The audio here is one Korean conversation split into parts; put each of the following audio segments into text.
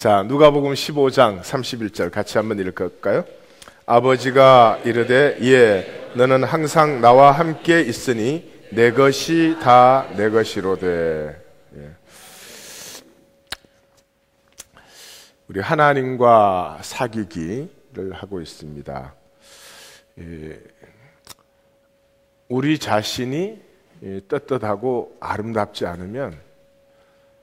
자, 누가복음 15장 31절 같이 한번 읽을까요? 아버지가 이르되 예, 너는 항상 나와 함께 있으니 내 것이 다 내 것이로되. 예. 우리 하나님과 사귀기를 하고 있습니다. 예. 우리 자신이 떳떳하고 아름답지 않으면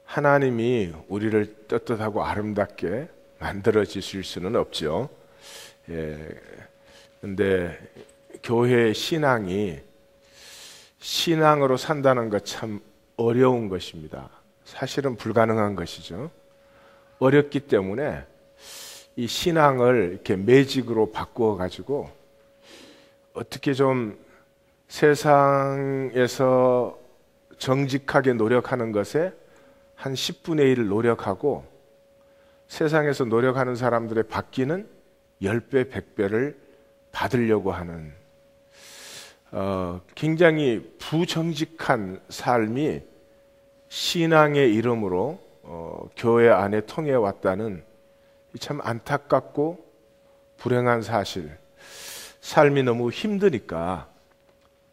하나님이 우리를 떳떳하고 아름답게 만들어 주실 수는 없죠. 근데 교회의 신앙이 신앙으로 산다는 것 참 어려운 것입니다. 사실은 불가능한 것이죠. 어렵기 때문에 이 신앙을 이렇게 매직으로 바꾸어 가지고 어떻게 좀 세상에서 정직하게 노력하는 것에 한 10분의 1을 노력하고 세상에서 노력하는 사람들의 받기는 10배, 100배를 받으려고 하는 굉장히 부정직한 삶이 신앙의 이름으로 교회 안에 통해 왔다는 참 안타깝고 불행한 사실. 삶이 너무 힘드니까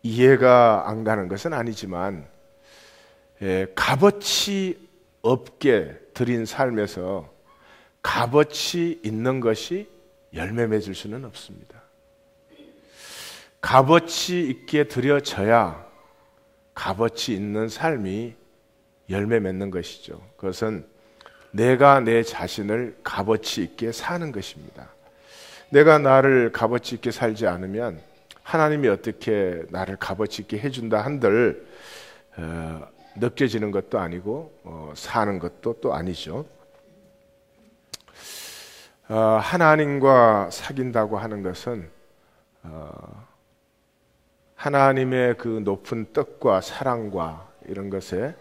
이해가 안 가는 것은 아니지만 값어치 없게 드린 삶에서 값어치 있는 것이 열매 맺을 수는 없습니다. 값어치 있게 드려져야 값어치 있는 삶이 열매 맺는 것이죠. 그것은 내가 내 자신을 값어치 있게 사는 것입니다. 내가 나를 값어치 있게 살지 않으면 하나님이 어떻게 나를 값어치 있게 해준다 한들 느껴지는 것도 아니고 사는 것도 또 아니죠. 하나님과 사귄다고 하는 것은 하나님의 그 높은 뜻과 사랑과 이런 것에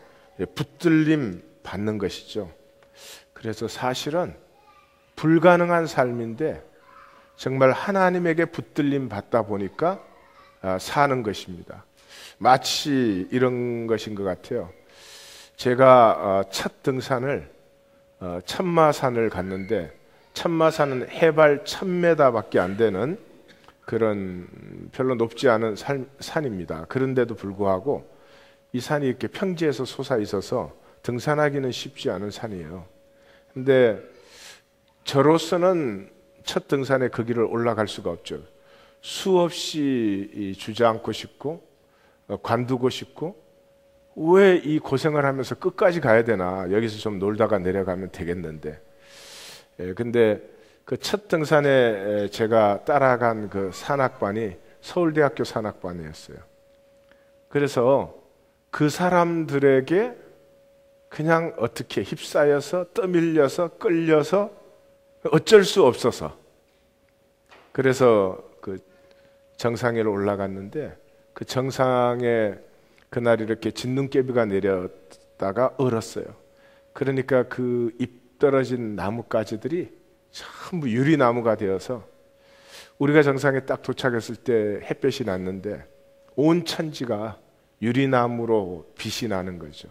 붙들림 받는 것이죠. 그래서 사실은 불가능한 삶인데 정말 하나님에게 붙들림 받다 보니까 사는 것입니다. 마치 이런 것인 것 같아요. 제가 첫 등산을 천마산을 갔는데 천마산은 해발 1000m밖에 안 되는 그런 별로 높지 않은 산입니다. 그런데도 불구하고 이 산이 이렇게 평지에서 솟아 있어서 등산하기는 쉽지 않은 산이에요. 근데 저로서는 첫 등산에 그 길을 올라갈 수가 없죠. 수없이 주저앉고 싶고 관두고 싶고 왜 이 고생을 하면서 끝까지 가야 되나, 여기서 좀 놀다가 내려가면 되겠는데. 근데 그 첫 등산에 제가 따라간 그 산악반이 서울대학교 산악반이었어요. 그래서 그 사람들에게 그냥 어떻게 휩싸여서 떠밀려서 끌려서 어쩔 수 없어서 그래서 그 정상에 올라갔는데 그 정상에 그날 이렇게 진눈깨비가 내렸다가 얼었어요. 그러니까 그 잎 떨어진 나뭇가지들이 전부 유리나무가 되어서 우리가 정상에 딱 도착했을 때 햇볕이 났는데 온 천지가 유리나무로 빛이 나는 거죠.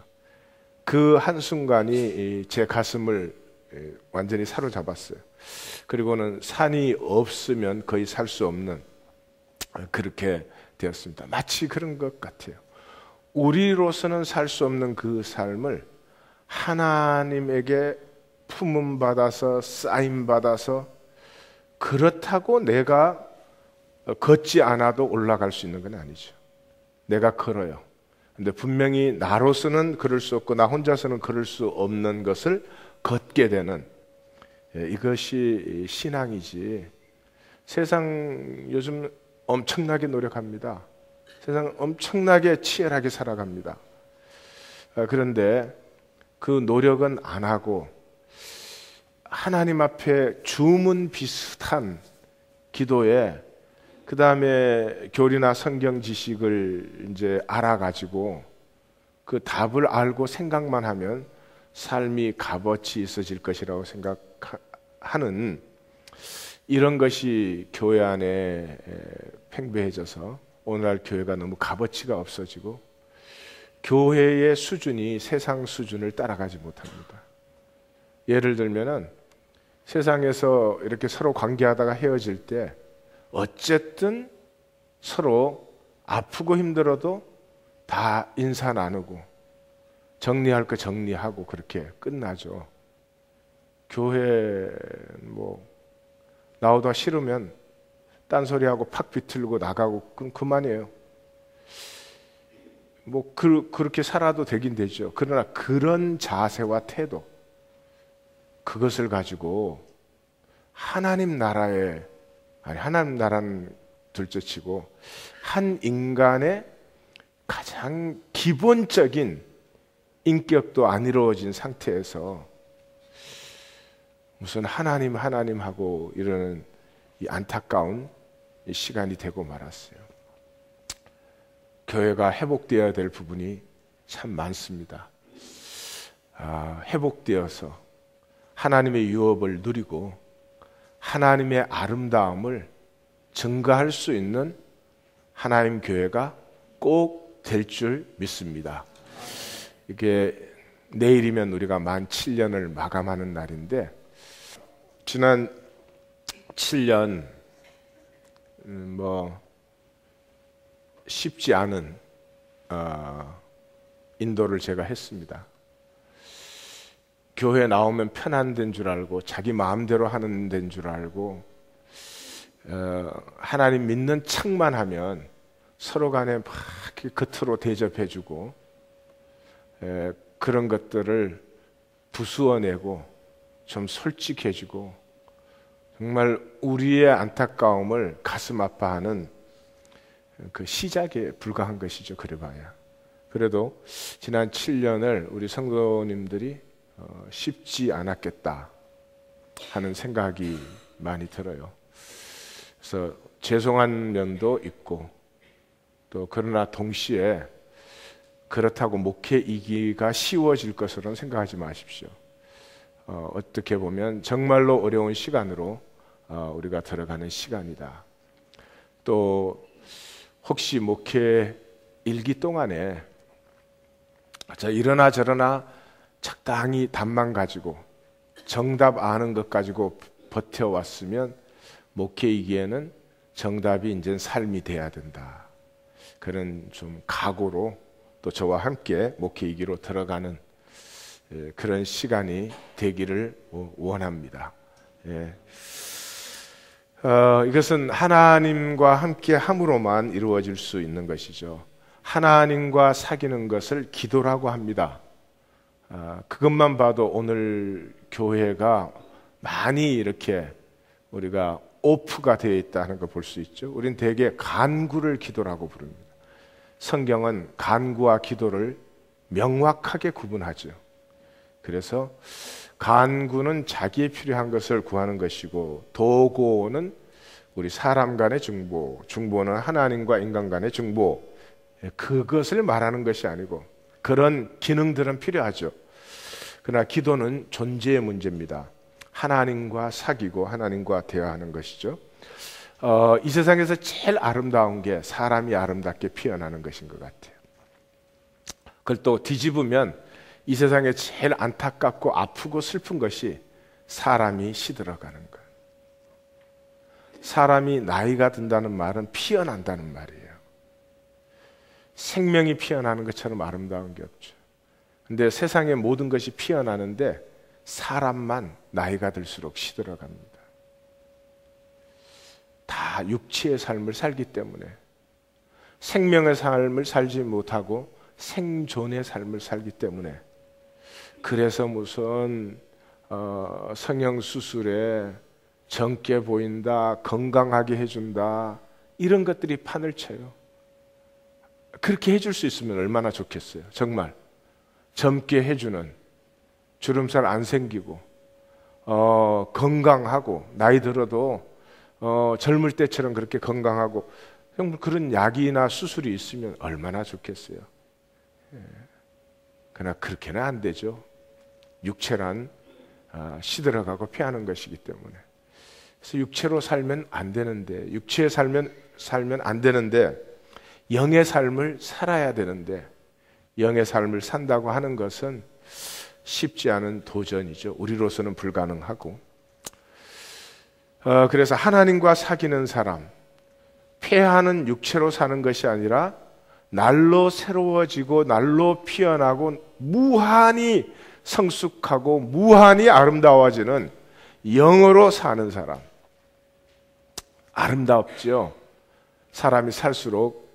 그 한순간이 제 가슴을 완전히 사로잡았어요. 그리고는 산이 없으면 거의 살 수 없는 그렇게 되었습니다. 마치 그런 것 같아요. 우리로서는 살 수 없는 그 삶을 하나님에게 품음받아서 쓰임받아서 그렇다고 내가 걷지 않아도 올라갈 수 있는 건 아니죠. 내가 걸어요. 근데 분명히 나로서는 그럴 수 없고 나 혼자서는 그럴 수 없는 것을 걷게 되는 이것이 신앙이지. 세상 요즘 엄청나게 노력합니다. 세상 엄청나게 치열하게 살아갑니다. 그런데 그 노력은 안 하고 하나님 앞에 주문 비슷한 기도에 그 다음에 교리나 성경 지식을 이제 알아가지고 그 답을 알고 생각만 하면 삶이 값어치 있어질 것이라고 생각하는 이런 것이 교회 안에 팽배해져서 오늘날 교회가 너무 값어치가 없어지고 교회의 수준이 세상 수준을 따라가지 못합니다. 예를 들면은 세상에서 이렇게 서로 관계하다가 헤어질 때 어쨌든 서로 아프고 힘들어도 다 인사 나누고 정리할 거 정리하고 그렇게 끝나죠. 교회 뭐 나오다 싫으면 딴소리하고 팍 비틀고 나가고 그만이에요. 뭐 그렇게 살아도 되긴 되죠. 그러나 그런 자세와 태도, 그것을 가지고 하나님 나라에, 아니 하나님 나라는 둘째치고 한 인간의 가장 기본적인 인격도 안 이루어진 상태에서 무슨 하나님 하고 이러는 이 안타까운 이 시간이 되고 말았어요. 교회가 회복되어야 될 부분이 참 많습니다. 회복되어서 하나님의 유업을 누리고 하나님의 아름다움을 증거할 수 있는 하나님 교회가 꼭 될 줄 믿습니다. 이게 내일이면 우리가 만 7년을 마감하는 날인데, 지난 7년 뭐 쉽지 않은 인도를 제가 했습니다. 교회 나오면 편한 데인 줄 알고 자기 마음대로 하는 데인 줄 알고 하나님 믿는 척만 하면 서로 간에 막 겉으로 대접해주고 그런 것들을 부수어내고 좀 솔직해지고 정말 우리의 안타까움을 가슴 아파하는 그 시작에 불과한 것이죠. 그래봐야. 그래도 지난 7년을 우리 성도님들이 쉽지 않았겠다 하는 생각이 많이 들어요. 그래서 죄송한 면도 있고, 또 그러나 동시에 그렇다고 목회이기가 쉬워질 것으로는 생각하지 마십시오. 어떻게 보면 정말로 어려운 시간으로 우리가 들어가는 시간이다. 또 혹시 목회 일기 동안에 이러나 저러나 적당히 답만 가지고 정답 아는 것 가지고 버텨왔으면 목회이기에는 정답이 이제 삶이 돼야 된다. 그런 좀 각오로 또 저와 함께 목회이기로 들어가는 그런 시간이 되기를 원합니다. 이것은 하나님과 함께 함으로만 이루어질 수 있는 것이죠. 하나님과 사귀는 것을 기도라고 합니다. 그것만 봐도 오늘 교회가 많이 이렇게 우리가 오프가 되어 있다는 걸 볼 수 있죠. 우리는 대개 간구를 기도라고 부릅니다. 성경은 간구와 기도를 명확하게 구분하죠. 그래서 간구는 자기에 필요한 것을 구하는 것이고, 도고는 우리 사람 간의 중보, 중보는 하나님과 인간 간의 중보, 그것을 말하는 것이 아니고, 그런 기능들은 필요하죠. 그러나 기도는 존재의 문제입니다. 하나님과 사귀고 하나님과 대화하는 것이죠. 이 세상에서 제일 아름다운 게 사람이 아름답게 피어나는 것인 것 같아요. 그걸 또 뒤집으면 이 세상에 제일 안타깝고 아프고 슬픈 것이 사람이 시들어가는 것. 사람이 나이가 든다는 말은 피어난다는 말이에요. 생명이 피어나는 것처럼 아름다운 게 없죠. 근데 세상의 모든 것이 피어나는데 사람만 나이가 들수록 시들어갑니다. 다 육체의 삶을 살기 때문에, 생명의 삶을 살지 못하고 생존의 삶을 살기 때문에, 그래서 무슨 성형수술에 젊게 보인다, 건강하게 해준다, 이런 것들이 판을 쳐요. 그렇게 해줄 수 있으면 얼마나 좋겠어요. 정말 젊게 해주는, 주름살 안 생기고 건강하고, 나이 들어도 젊을 때처럼 그렇게 건강하고, 그런 약이나 수술이 있으면 얼마나 좋겠어요. 그러나 그렇게는 안 되죠. 육체란 시들어가고 피하는 것이기 때문에. 그래서 육체로 살면 안 되는데, 육체에 살면 안 되는데, 영의 삶을 살아야 되는데, 영의 삶을 산다고 하는 것은 쉽지 않은 도전이죠. 우리로서는 불가능하고. 그래서 하나님과 사귀는 사람, 폐하는 육체로 사는 것이 아니라 날로 새로워지고 날로 피어나고 무한히 성숙하고 무한히 아름다워지는 영으로 사는 사람. 아름답죠. 사람이 살수록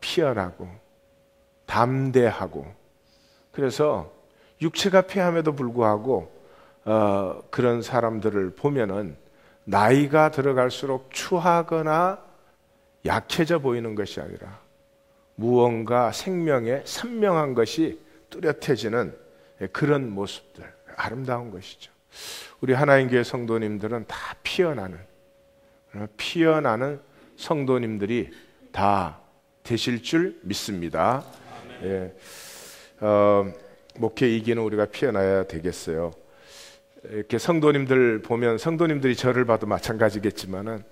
피어나고 담대하고, 그래서 육체가 폐함에도 불구하고 그런 사람들을 보면은 나이가 들어갈수록 추하거나 약해져 보이는 것이 아니라 무언가 생명에 선명한 것이 뚜렷해지는 그런 모습들, 아름다운 것이죠. 우리 하나님 교회 성도님들은 다 피어나는 성도님들이 다 되실 줄 믿습니다. 예. 목회 이기는 우리가 피어나야 되겠어요. 이렇게 성도님들 보면, 성도님들이 저를 봐도 마찬가지겠지만은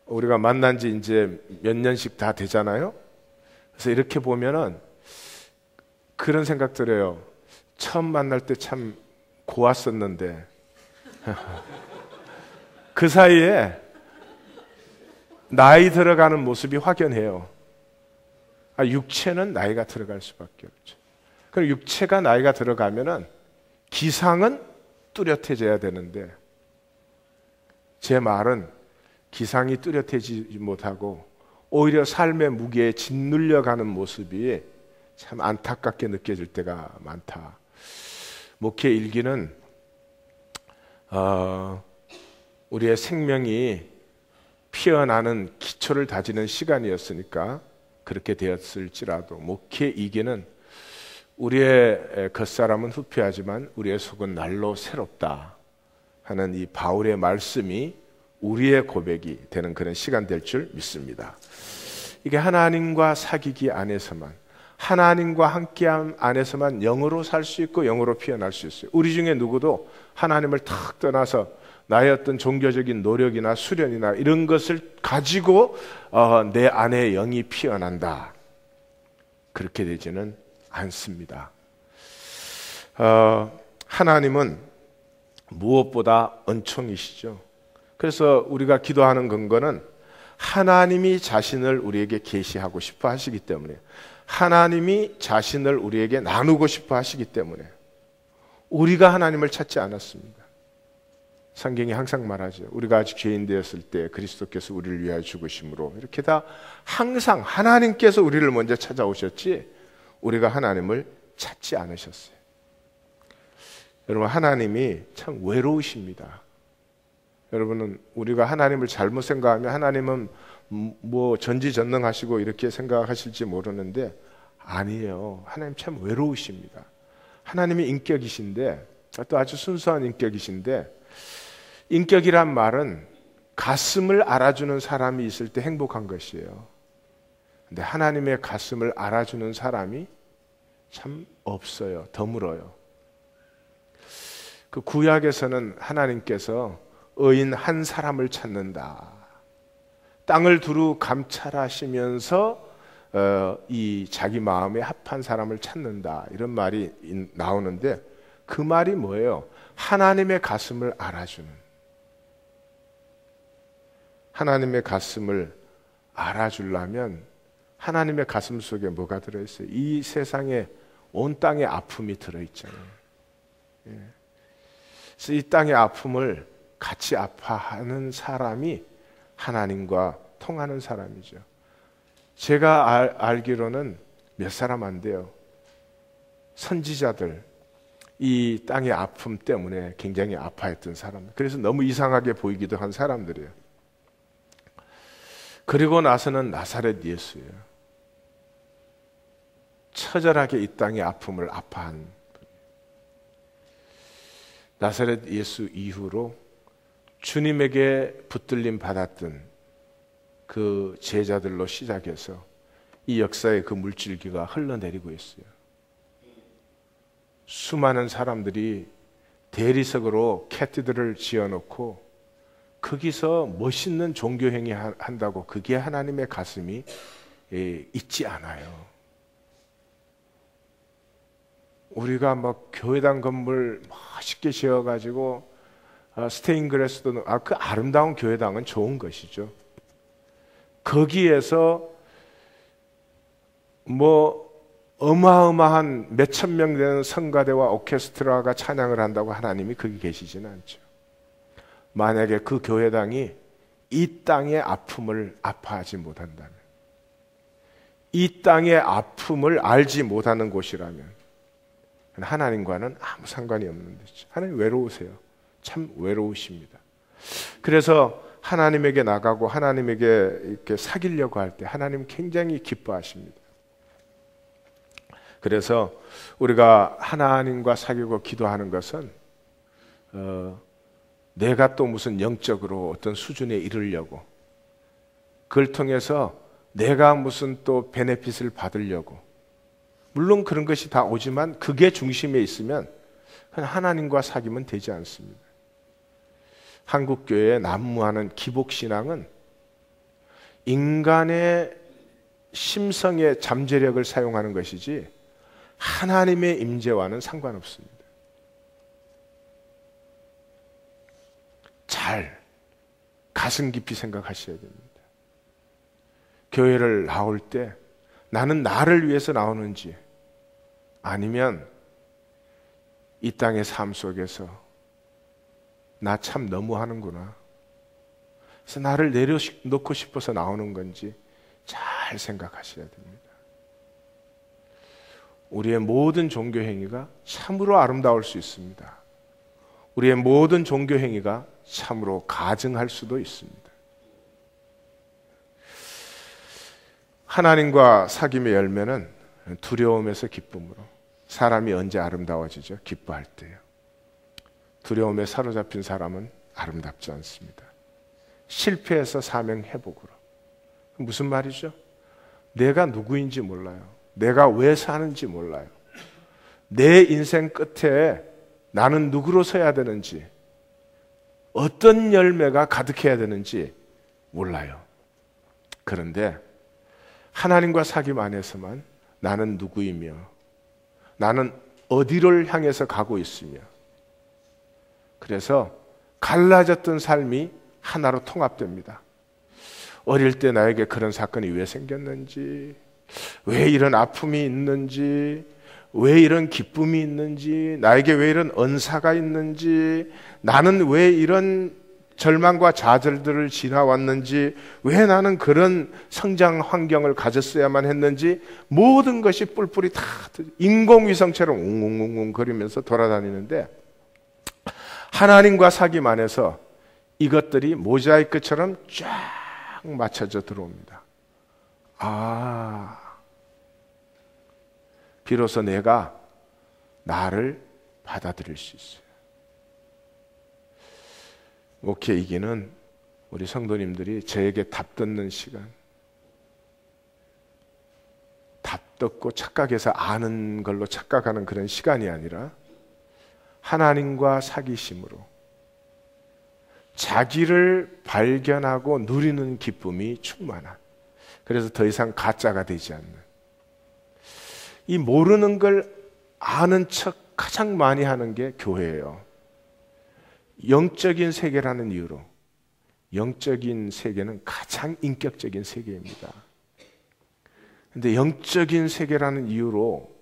우리가 만난 지 이제 몇 년씩 다 되잖아요. 그래서 이렇게 보면은 그런 생각 들어요. 처음 만날 때 참 고왔었는데 그 사이에 나이 들어가는 모습이 확연해요. 육체는 나이가 들어갈 수밖에 없죠. 그럼 육체가 나이가 들어가면은 기상은 뚜렷해져야 되는데, 제 말은 기상이 뚜렷해지지 못하고 오히려 삶의 무게에 짓눌려가는 모습이 참 안타깝게 느껴질 때가 많다. 목회 일기는 우리의 생명이 피어나는 기초를 다지는 시간이었으니까 그렇게 되었을지라도, 목회 이기는 우리의 겉사람은 후피하지만 우리의 속은 날로 새롭다 하는 이 바울의 말씀이 우리의 고백이 되는 그런 시간 될 줄 믿습니다. 이게 하나님과 사귀기 안에서만, 하나님과 함께함 안에서만 영으로 살 수 있고 영으로 피어날 수 있어요. 우리 중에 누구도 하나님을 탁 떠나서 나의 어떤 종교적인 노력이나 수련이나 이런 것을 가지고 내 안에 영이 피어난다, 그렇게 되지는 않습니다. 하나님은 무엇보다 은총이시죠. 그래서 우리가 기도하는 근거는 하나님이 자신을 우리에게 계시하고 싶어 하시기 때문에, 하나님이 자신을 우리에게 나누고 싶어 하시기 때문에 우리가 하나님을 찾지 않았습니다. 성경이 항상 말하죠. 우리가 아직 죄인 되었을 때 그리스도께서 우리를 위하여 죽으심으로, 이렇게 다 항상 하나님께서 우리를 먼저 찾아오셨지 우리가 하나님을 찾지 않으셨어요. 여러분, 하나님이 참 외로우십니다. 여러분은 우리가 하나님을 잘못 생각하면 하나님은 뭐 전지전능하시고 이렇게 생각하실지 모르는데 아니에요. 하나님 참 외로우십니다. 하나님이 인격이신데, 또 아주 순수한 인격이신데, 인격이란 말은 가슴을 알아주는 사람이 있을 때 행복한 것이에요. 근데 하나님의 가슴을 알아주는 사람이 참 없어요. 드물어요. 그 구약에서는 하나님께서 의인 한 사람을 찾는다, 땅을 두루 감찰하시면서 이 자기 마음에 합한 사람을 찾는다, 이런 말이 나오는데, 그 말이 뭐예요? 하나님의 가슴을 알아주는, 하나님의 가슴을 알아주려면 하나님의 가슴 속에 뭐가 들어있어요? 이 세상에 온 땅의 아픔이 들어있잖아요. 그래서 이 땅의 아픔을 같이 아파하는 사람이 하나님과 통하는 사람이죠. 제가 알기로는 몇 사람 안 돼요. 선지자들, 이 땅의 아픔 때문에 굉장히 아파했던 사람들, 그래서 너무 이상하게 보이기도 한 사람들이에요. 그리고 나서는 나사렛 예수예요. 처절하게 이 땅의 아픔을 아파한, 나사렛 예수 이후로 주님에게 붙들림 받았던 그 제자들로 시작해서 이 역사의 그 물줄기가 흘러내리고 있어요. 수많은 사람들이 대리석으로 캐티드를 지어놓고 거기서 멋있는 종교행위 한다고 그게 하나님의 가슴이 있지 않아요. 우리가 막 교회당 건물 멋있게 지어가지고 스테인그레스도 그 아름다운 교회당은 좋은 것이죠. 거기에서 뭐 어마어마한 몇천 명 되는 성가대와 오케스트라가 찬양을 한다고 하나님이 거기 계시지는 않죠. 만약에 그 교회당이 이 땅의 아픔을 아파하지 못한다면, 이 땅의 아픔을 알지 못하는 곳이라면 하나님과는 아무 상관이 없는 데죠. 하나님 외로우세요. 참 외로우십니다. 그래서 하나님에게 나가고 하나님에게 이렇게 사귀려고 할 때 하나님 굉장히 기뻐하십니다. 그래서 우리가 하나님과 사귀고 기도하는 것은 내가 또 무슨 영적으로 어떤 수준에 이르려고, 그걸 통해서 내가 무슨 또 베네핏을 받으려고, 물론 그런 것이 다 오지만 그게 중심에 있으면 하나님과 사귀면 되지 않습니다. 한국교회에 난무하는 기복신앙은 인간의 심성의 잠재력을 사용하는 것이지 하나님의 임재와는 상관없습니다. 잘 가슴 깊이 생각하셔야 됩니다. 교회를 나올 때 나는 나를 위해서 나오는지, 아니면 이 땅의 삶 속에서 나 참 너무하는구나, 그래서 나를 내려놓고 싶어서 나오는 건지 잘 생각하셔야 됩니다. 우리의 모든 종교 행위가 참으로 아름다울 수 있습니다. 우리의 모든 종교 행위가 참으로 가증할 수도 있습니다. 하나님과 사귐의 열매는 두려움에서 기쁨으로. 사람이 언제 아름다워지죠? 기뻐할 때요. 두려움에 사로잡힌 사람은 아름답지 않습니다. 실패해서 사명 회복으로. 무슨 말이죠? 내가 누구인지 몰라요. 내가 왜 사는지 몰라요. 내 인생 끝에 나는 누구로 서야 되는지, 어떤 열매가 가득해야 되는지 몰라요. 그런데 하나님과 사귐 안에서만 나는 누구이며 나는 어디를 향해서 가고 있으며, 그래서 갈라졌던 삶이 하나로 통합됩니다. 어릴 때 나에게 그런 사건이 왜 생겼는지, 왜 이런 아픔이 있는지, 왜 이런 기쁨이 있는지, 나에게 왜 이런 은사가 있는지, 나는 왜 이런 절망과 좌절들을 지나왔는지, 왜 나는 그런 성장 환경을 가졌어야만 했는지, 모든 것이 뿔뿔이 다 인공위성처럼 웅웅웅웅 거리면서 돌아다니는데, 하나님과 사귐 안에서 이것들이 모자이크처럼 쫙 맞춰져 들어옵니다. 비로소 내가 나를 받아들일 수 있어요. 목회이기는 우리 성도님들이 저에게 답 듣는 시간, 답 듣고 착각해서 아는 걸로 착각하는 그런 시간이 아니라 하나님과 사귐으로 자기를 발견하고 누리는 기쁨이 충만한, 그래서 더 이상 가짜가 되지 않는, 이 모르는 걸 아는 척 가장 많이 하는 게 교회예요. 영적인 세계라는 이유로. 영적인 세계는 가장 인격적인 세계입니다. 그런데 영적인 세계라는 이유로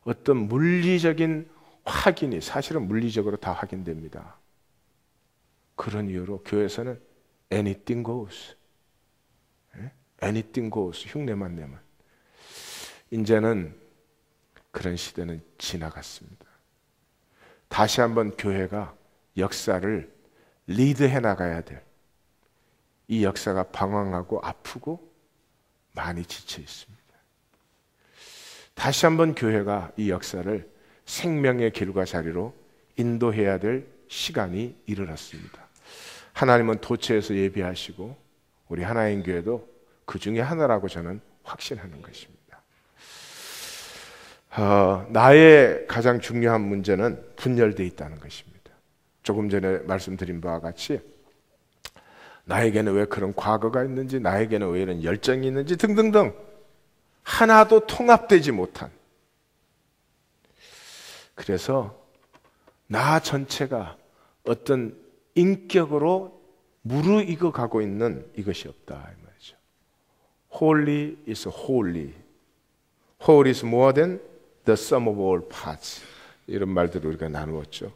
어떤 물리적인 확인이 사실은 물리적으로 다 확인됩니다. 그런 이유로 교회에서는 anything goes, anything goes, 흉내만 내면. 이제는 그런 시대는 지나갔습니다. 다시 한번 교회가 역사를 리드해 나가야 될, 이 역사가 방황하고 아프고 많이 지쳐 있습니다. 다시 한번 교회가 이 역사를 생명의 길과 자리로 인도해야 될 시간이 이르렀습니다. 하나님은 도처에서 예비하시고 우리 하나인 교회도 그 중에 하나라고 저는 확신하는 것입니다. 나의 가장 중요한 문제는 분열되어 있다는 것입니다. 조금 전에 말씀드린 바와 같이 나에게는 왜 그런 과거가 있는지, 나에게는 왜 이런 열정이 있는지 등등등 하나도 통합되지 못한, 그래서 나 전체가 어떤 인격으로 무르익어 가고 있는 이것이 없다 이 말이죠. Holy is holy. Whole is more than the sum of all parts. 이런 말들을 우리가 나누었죠.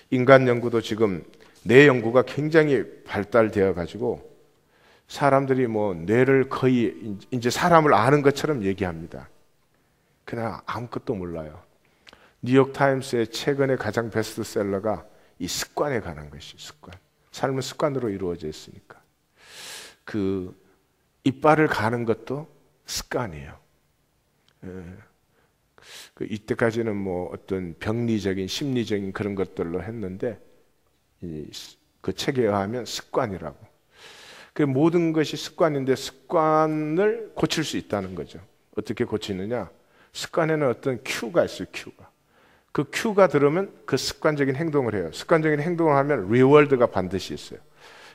인간 연구도 지금 뇌 연구가 굉장히 발달되어 가지고 사람들이 뭐 뇌를 거의 이제 사람을 아는 것처럼 얘기합니다. 그러나 아무것도 몰라요. 뉴욕 타임스의 최근에 가장 베스트셀러가 이 습관에 관한 것이 습관. 삶은 습관으로 이루어져 있으니까. 그 이빨을 가는 것도 습관이에요. 이때까지는 뭐 어떤 병리적인 심리적인 그런 것들로 했는데 그 책에 의하면 습관이라고. 그 모든 것이 습관인데 습관을 고칠 수 있다는 거죠. 어떻게 고치느냐? 습관에는 어떤 큐가 있어요. 그 큐가 들으면 그 습관적인 행동을 해요. 습관적인 행동을 하면 리워드가 반드시 있어요.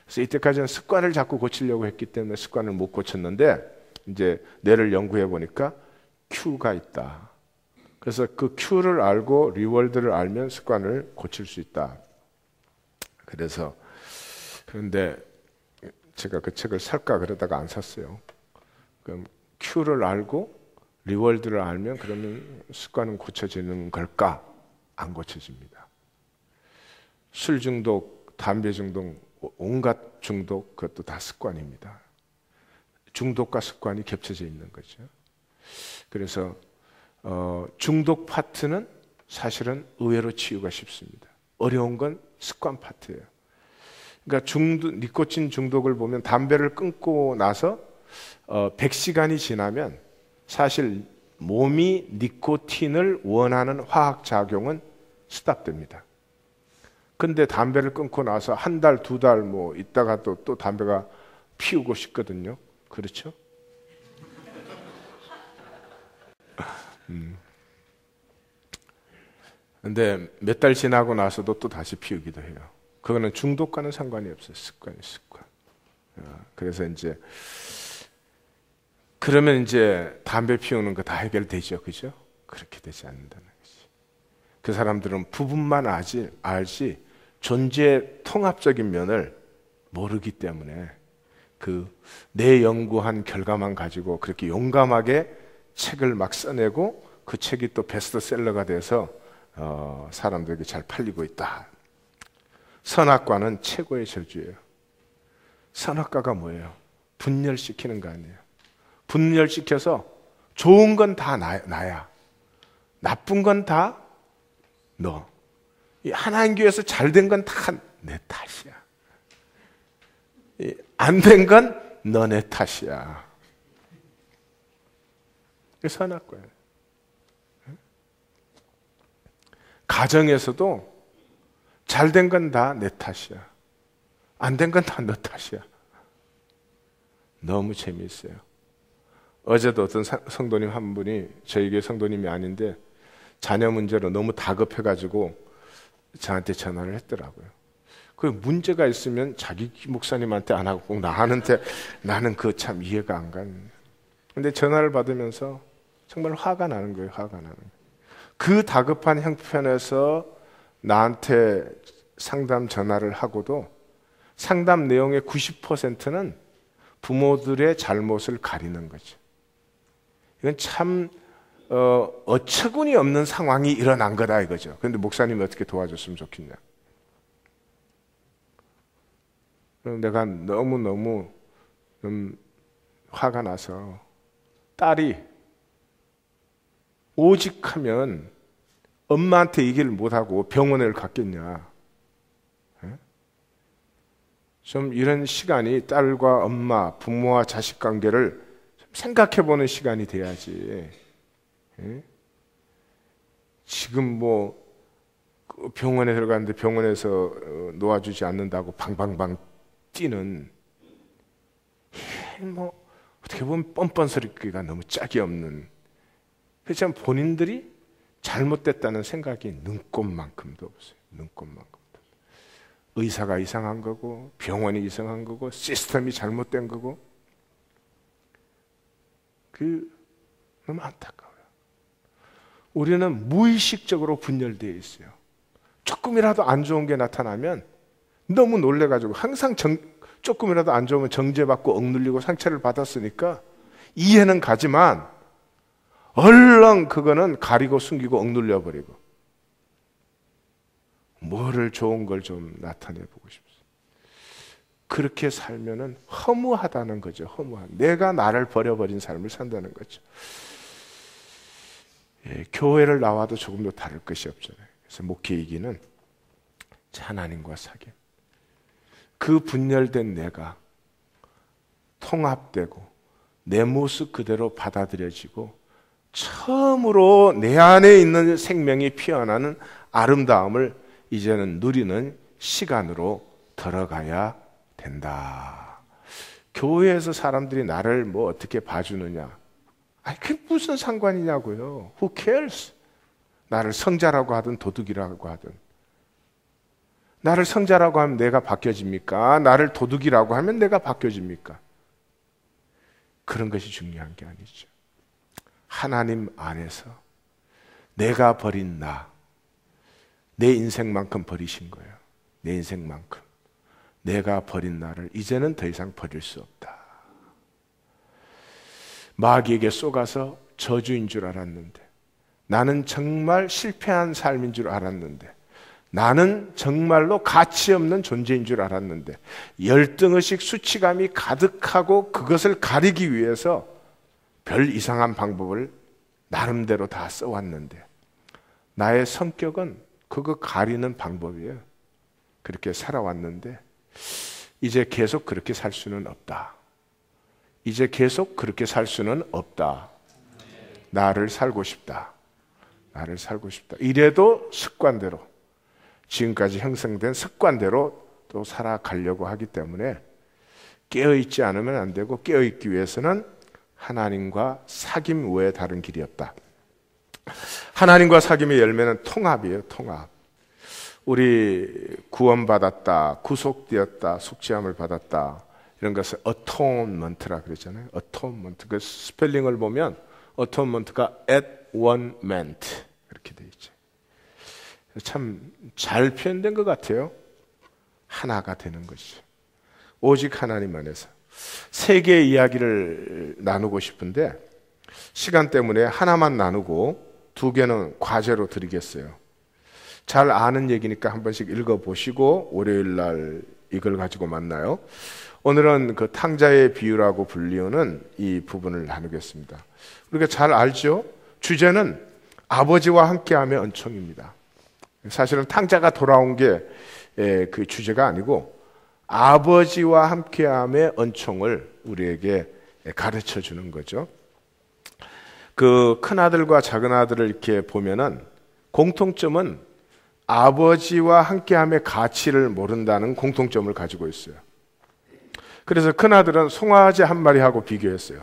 그래서 이때까지는 습관을 자꾸 고치려고 했기 때문에 습관을 못 고쳤는데 이제 뇌를 연구해 보니까 큐가 있다. 그래서 그 큐를 알고 리워드를 알면 습관을 고칠 수 있다. 그런데 제가 그 책을 살까 그러다가 안 샀어요. 그럼 큐를 알고 리워드를 알면 그러면 습관은 고쳐지는 걸까? 안 고쳐집니다. 술 중독, 담배 중독, 온갖 중독 그것도 다 습관입니다. 중독과 습관이 겹쳐져 있는 거죠. 그래서 중독 파트는 사실은 의외로 치유가 쉽습니다. 어려운 건 습관 파트예요. 그러니까 니코틴 중독을 보면 담배를 끊고 나서 100시간이 지나면 사실 몸이 니코틴을 원하는 화학작용은 스탑됩니다. 근데 담배를 끊고 나서 한 달, 두 달 뭐 있다가 또 담배가 피우고 싶거든요. 그렇죠? 근데 몇 달 지나고 나서도 또 다시 피우기도 해요. 그거는 중독과는 상관이 없어요. 습관. 그래서 이제 그러면 이제 담배 피우는 거 다 해결되죠. 그죠? 그렇게 되지 않는다는 것이. 그 사람들은 부분만 알지 존재의 통합적인 면을 모르기 때문에 내 연구한 결과만 가지고 그렇게 용감하게 책을 막 써내고 그 책이 또 베스트셀러가 돼서 사람들에게 잘 팔리고 있다. 선악과는 최고의 저주예요. 선악과가 뭐예요? 분열시키는 거 아니에요. 분열시켜서 좋은 건 다 나야. 나쁜 건 다 너. 하나님 교회에서 잘 된 건 다 내 탓이야. 안 된 건 너네 탓이야. 이게 선악과예요. 가정에서도 잘 된 건 다 내 탓이야. 안 된 건 다 너 탓이야. 너무 재미있어요. 어제도 어떤 성도님 한 분이 저희 교회 성도님이 아닌데 자녀 문제로 너무 다급해가지고 저한테 전화를 했더라고요. 그 문제가 있으면 자기 목사님한테 안 하고 꼭 나한테 나는 그거 참 이해가 안 가는. 근데 전화를 받으면서 정말 화가 나는 거예요. 화가 나는 거예요. 그 다급한 형편에서 나한테 상담 전화를 하고도 상담 내용의 90%는 부모들의 잘못을 가리는 거죠. 이건 참 어처구니 없는 상황이 일어난 거다 이거죠. 그런데 목사님이 어떻게 도와줬으면 좋겠냐. 내가 너무너무 화가 나서 딸이 오직 하면 엄마한테 얘기를 못하고 병원을 갔겠냐. 좀 이런 시간이 딸과 엄마, 부모와 자식 관계를 생각해보는 시간이 돼야지. 지금 뭐 병원에 들어갔는데 병원에서 놓아주지 않는다고 방방방 뛰는 뭐 어떻게 보면 뻔뻔스럽기가 너무 짝이 없는. 그렇지만 본인들이 잘못됐다는 생각이 눈꼽만큼도 없어요. 눈꼽만큼도. 의사가 이상한 거고 병원이 이상한 거고 시스템이 잘못된 거고 너무 안타까워요. 우리는 무의식적으로 분열되어 있어요. 조금이라도 안 좋은 게 나타나면 너무 놀래가지고 항상 조금이라도 안 좋으면 정죄받고 억눌리고 상처를 받았으니까 이해는 가지만 얼렁 그거는 가리고 숨기고 억눌려 버리고 뭐를 좋은 걸 좀 나타내 보고 싶어요. 그렇게 살면은 허무하다는 거죠. 허무한. 내가 나를 버려버린 삶을 산다는 거죠. 예, 교회를 나와도 조금도 다를 것이 없잖아요. 그래서 목회이기는 하나님과 사귐. 그 분열된 내가 통합되고 내 모습 그대로 받아들여지고 처음으로 내 안에 있는 생명이 피어나는 아름다움을 이제는 누리는 시간으로 들어가야 된다. 교회에서 사람들이 나를 뭐 어떻게 봐주느냐, 아니 그게 무슨 상관이냐고요. Who cares? 나를 성자라고 하든 도둑이라고 하든. 나를 성자라고 하면 내가 바뀌어집니까? 나를 도둑이라고 하면 내가 바뀌어집니까? 그런 것이 중요한 게 아니죠. 하나님 안에서 내가 버린 나, 내 인생만큼 버리신 거예요. 내 인생만큼. 내가 버린 나를 이제는 더 이상 버릴 수 없다. 마귀에게 쏘가서 저주인 줄 알았는데, 나는 정말 실패한 삶인 줄 알았는데, 나는 정말로 가치 없는 존재인 줄 알았는데, 열등의식 수치감이 가득하고 그것을 가리기 위해서 별 이상한 방법을 나름대로 다 써왔는데, 나의 성격은 그거 가리는 방법이에요. 그렇게 살아왔는데 이제 계속 그렇게 살 수는 없다. 이제 계속 그렇게 살 수는 없다. 나를 살고 싶다. 나를 살고 싶다. 이래도 습관대로, 지금까지 형성된 습관대로 또 살아가려고 하기 때문에 깨어있지 않으면 안 되고, 깨어있기 위해서는 하나님과 사귐 외에 다른 길이 없다. 하나님과 사귐의 열매는 통합이에요. 통합. 우리 구원받았다, 구속되었다, 숙지함을 받았다, 이런 것을 atonement라 그러잖아요. atonement. 그 스펠링을 보면 atonement가 at one meant 이렇게 돼 있죠. 참 잘 표현된 것 같아요. 하나가 되는 것이죠. 오직 하나님 안에서. 세 개의 이야기를 나누고 싶은데 시간 때문에 하나만 나누고 두 개는 과제로 드리겠어요. 잘 아는 얘기니까 한 번씩 읽어보시고 월요일 날 이걸 가지고 만나요. 오늘은 그 탕자의 비유라고 불리우는 이 부분을 나누겠습니다. 우리가 잘 알죠? 주제는 아버지와 함께함의 은총입니다. 사실은 탕자가 돌아온 게 그 주제가 아니고 아버지와 함께함의 은총을 우리에게 가르쳐 주는 거죠. 그 큰아들과 작은아들을 이렇게 보면은 공통점은 아버지와 함께함의 가치를 모른다는 공통점을 가지고 있어요. 그래서 큰아들은 송아지 한 마리하고 비교했어요.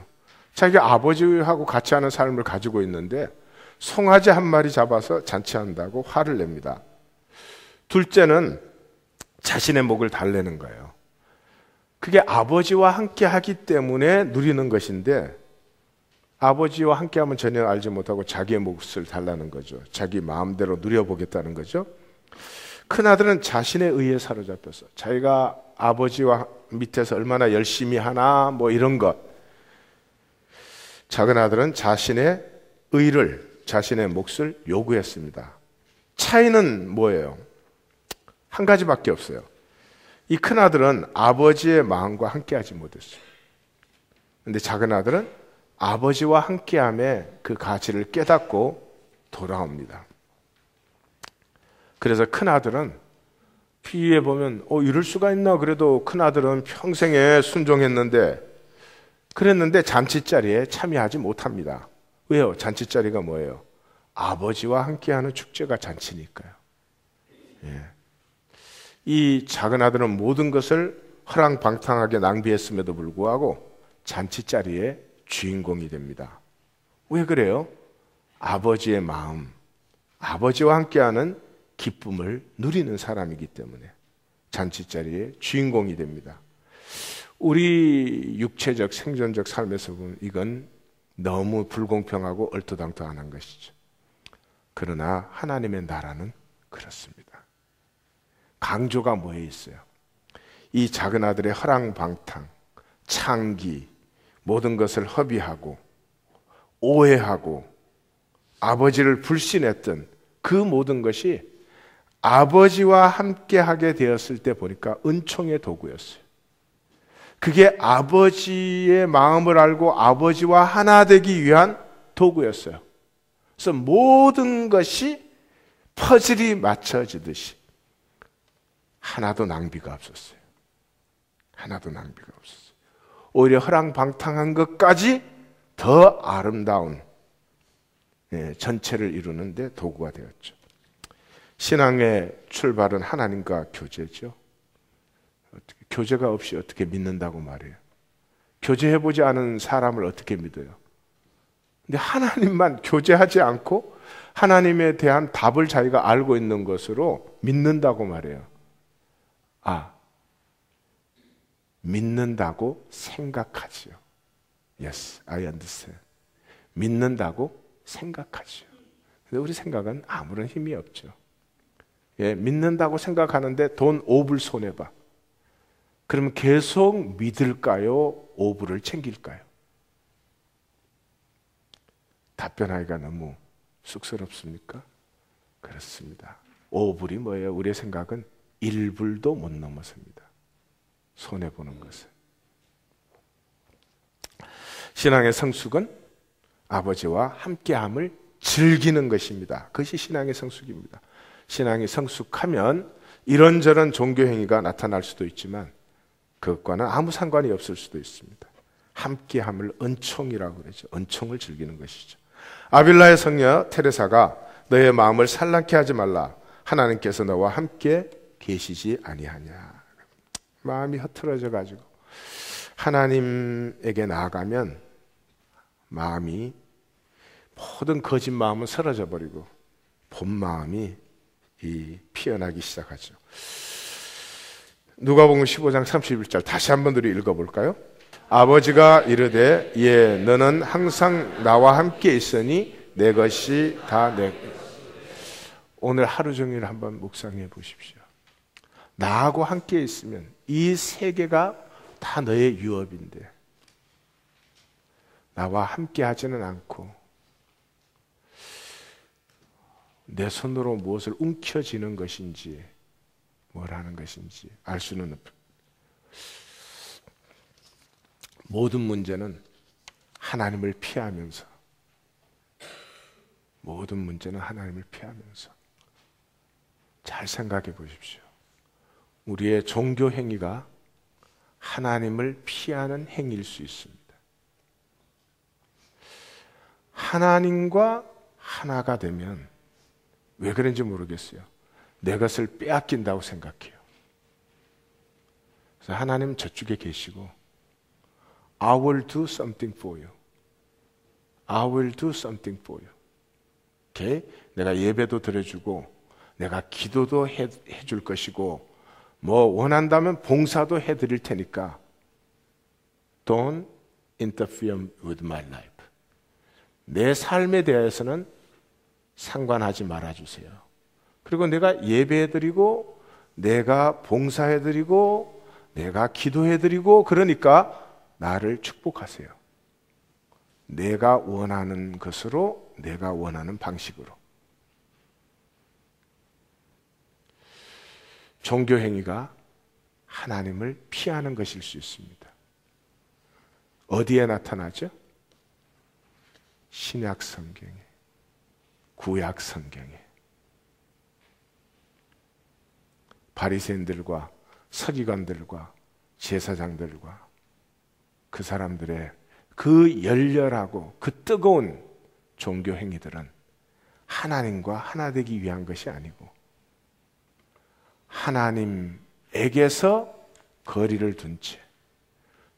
자기 아버지하고 같이 하는 삶을 가지고 있는데 송아지 한 마리 잡아서 잔치한다고 화를 냅니다. 둘째는 자신의 목을 달래는 거예요. 그게 아버지와 함께 하기 때문에 누리는 것인데, 아버지와 함께하면 전혀 알지 못하고 자기의 몫을 달라는 거죠. 자기 마음대로 누려보겠다는 거죠. 큰아들은 자신의 의에 사로잡혀서 자기가 아버지와 밑에서 얼마나 열심히 하나 뭐 이런 것. 작은아들은 자신의 의를, 자신의 몫을 요구했습니다. 차이는 뭐예요? 한 가지밖에 없어요. 이 큰아들은 아버지의 마음과 함께하지 못했어요. 그런데 작은아들은 아버지와 함께함의 그 가치를 깨닫고 돌아옵니다. 그래서 큰아들은 비유에 보면 이럴 수가 있나, 그래도 큰아들은 평생에 순종했는데 그랬는데 잔치자리에 참여하지 못합니다. 왜요? 잔치자리가 뭐예요? 아버지와 함께하는 축제가 잔치니까요. 예. 이 작은아들은 모든 것을 허랑방탕하게 낭비했음에도 불구하고 잔치자리에 주인공이 됩니다. 왜 그래요? 아버지의 마음, 아버지와 함께하는 기쁨을 누리는 사람이기 때문에 잔치자리에 주인공이 됩니다. 우리 육체적 생존적 삶에서 보면 이건 너무 불공평하고 얼토당토한 것이죠. 그러나 하나님의 나라는 그렇습니다. 강조가 뭐에 있어요? 이 작은 아들의 허랑방탕, 창기, 모든 것을 허비하고 오해하고 아버지를 불신했던 그 모든 것이 아버지와 함께 하게 되었을 때 보니까 은총의 도구였어요. 그게 아버지의 마음을 알고 아버지와 하나 되기 위한 도구였어요. 그래서 모든 것이 퍼즐이 맞춰지듯이 하나도 낭비가 없었어요. 하나도 낭비가 없었어요. 오히려 허랑방탕한 것까지 더 아름다운 전체를 이루는데 도구가 되었죠. 신앙의 출발은 하나님과 교제죠. 교제가 없이 어떻게 믿는다고 말해요? 교제해보지 않은 사람을 어떻게 믿어요? 근데 하나님만 교제하지 않고 하나님에 대한 답을 자기가 알고 있는 것으로 믿는다고 말해요. 믿는다고 생각하지요. Yes, I understand. 믿는다고 생각하지요. 근데 우리 생각은 아무런 힘이 없죠. 믿는다고 생각하는데 돈 5불 손해봐. 그러면 계속 믿을까요? 5불을 챙길까요? 답변하기가 너무 쑥스럽습니까? 그렇습니다. 5불이 뭐예요? 우리의 생각은 1불도 못 넘어섭니다. 손해보는 것은. 신앙의 성숙은 아버지와 함께함을 즐기는 것입니다. 그것이 신앙의 성숙입니다. 신앙이 성숙하면 이런저런 종교행위가 나타날 수도 있지만 그것과는 아무 상관이 없을 수도 있습니다. 함께함을 은총이라고 그러죠. 은총을 즐기는 것이죠. 아빌라의 성녀 테레사가 너의 마음을 산란케 하지 말라. 하나님께서 너와 함께 계시지 아니하냐. 마음이 흐트러져 가지고 하나님에게 나아가면 마음이 모든 거짓 마음은 사라져 버리고 본 마음이 피어나기 시작하죠. 누가복음 15장 31절 다시 한번 우리 읽어볼까요? 아버지가 이르되 너는 항상 나와 함께 있으니 내 것이 다 내. 오늘 하루 종일 한번 묵상해 보십시오. 나하고 함께 있으면 이 세계가 다 너의 유업인데 나와 함께 하지는 않고 내 손으로 무엇을 움켜쥐는 것인지 뭘 하는 것인지 알 수는 없어요. 모든 문제는 하나님을 피하면서 모든 문제는 하나님을 피하면서 잘 생각해 보십시오. 우리의 종교 행위가 하나님을 피하는 행위일 수 있습니다. 하나님과 하나가 되면 왜 그런지 모르겠어요. 내 것을 빼앗긴다고 생각해요. 그래서 하나님 저쪽에 계시고 I will do something for you. I will do something for you. 오케이? 내가 예배도 드려주고 내가 기도도 해줄 것이고 뭐 원한다면 봉사도 해드릴 테니까 Don't interfere with my life. 내 삶에 대해서는 상관하지 말아주세요. 그리고 내가 예배해드리고 내가 봉사해드리고 내가 기도해드리고 그러니까 나를 축복하세요. 내가 원하는 것으로 내가 원하는 방식으로. 종교행위가 하나님을 피하는 것일 수 있습니다. 어디에 나타나죠? 신약 성경에, 구약 성경에. 바리새인들과 서기관들과 제사장들과 그 사람들의 그 열렬하고 그 뜨거운 종교 행위들은 하나님과 하나 되기 위한 것이 아니고 하나님에게서 거리를 둔 채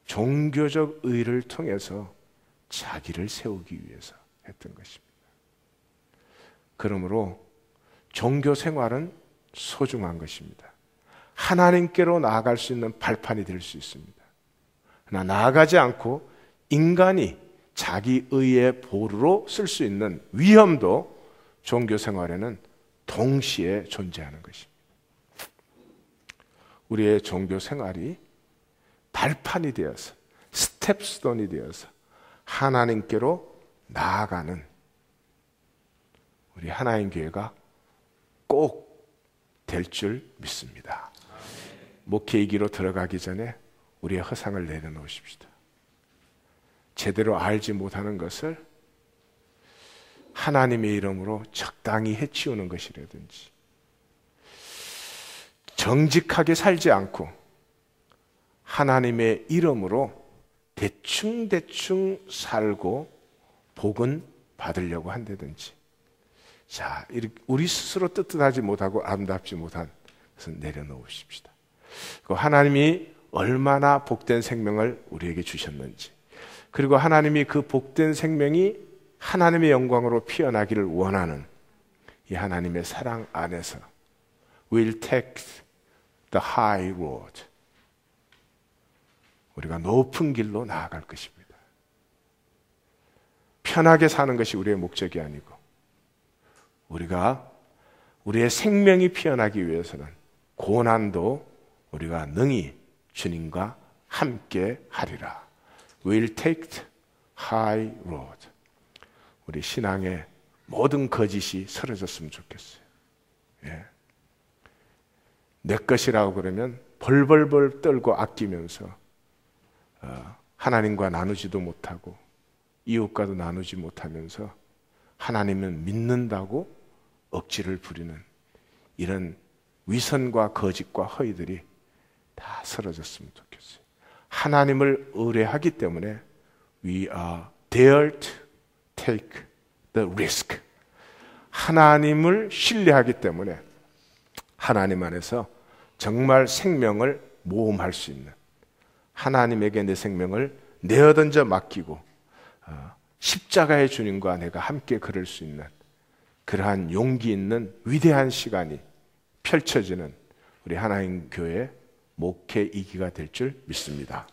종교적 의를 통해서 자기를 세우기 위해서 했던 것입니다. 그러므로 종교 생활은 소중한 것입니다. 하나님께로 나아갈 수 있는 발판이 될 수 있습니다. 그러나 나아가지 않고 인간이 자기 의의 보루로 쓸 수 있는 위험도 종교 생활에는 동시에 존재하는 것입니다. 우리의 종교 생활이 발판이 되어서 스텝스톤이 되어서 하나님께로 나아가는 우리 하나님 교회가 꼭 될 줄 믿습니다. 목회이기로 들어가기 전에 우리의 허상을 내려놓으십시다. 제대로 알지 못하는 것을 하나님의 이름으로 적당히 해치우는 것이라든지, 정직하게 살지 않고 하나님의 이름으로 대충대충 살고 복은 받으려고 한다든지, 자, 우리 스스로 떳떳하지 못하고 아름답지 못한 것은 내려놓으십시다. 하나님이 얼마나 복된 생명을 우리에게 주셨는지, 그리고 하나님이 그 복된 생명이 하나님의 영광으로 피어나기를 원하는 이 하나님의 사랑 안에서 We'll take the high road. 우리가 높은 길로 나아갈 것입니다. 편하게 사는 것이 우리의 목적이 아니고, 우리가 우리의 생명이 피어나기 위해서는 고난도 우리가 능히 주님과 함께 하리라. We'll take the high road. 우리 신앙의 모든 거짓이 사라졌으면 좋겠어요. 예. 내 것이라고 그러면 벌벌벌 떨고 아끼면서 하나님과 나누지도 못하고 이웃과도 나누지 못하면서 하나님은 믿는다고 억지를 부리는 이런 위선과 거짓과 허위들이 다 사라졌으면 좋겠어요. 하나님을 의뢰하기 때문에 we are dared to take the risk. 하나님을 신뢰하기 때문에 하나님 안에서 정말 생명을 모험할 수 있는, 하나님에게 내 생명을 내어던져 맡기고 십자가의 주님과 내가 함께 걸을 수 있는 그러한 용기 있는 위대한 시간이 펼쳐지는 우리 하나님 교회 목회 이기가 될 줄 믿습니다.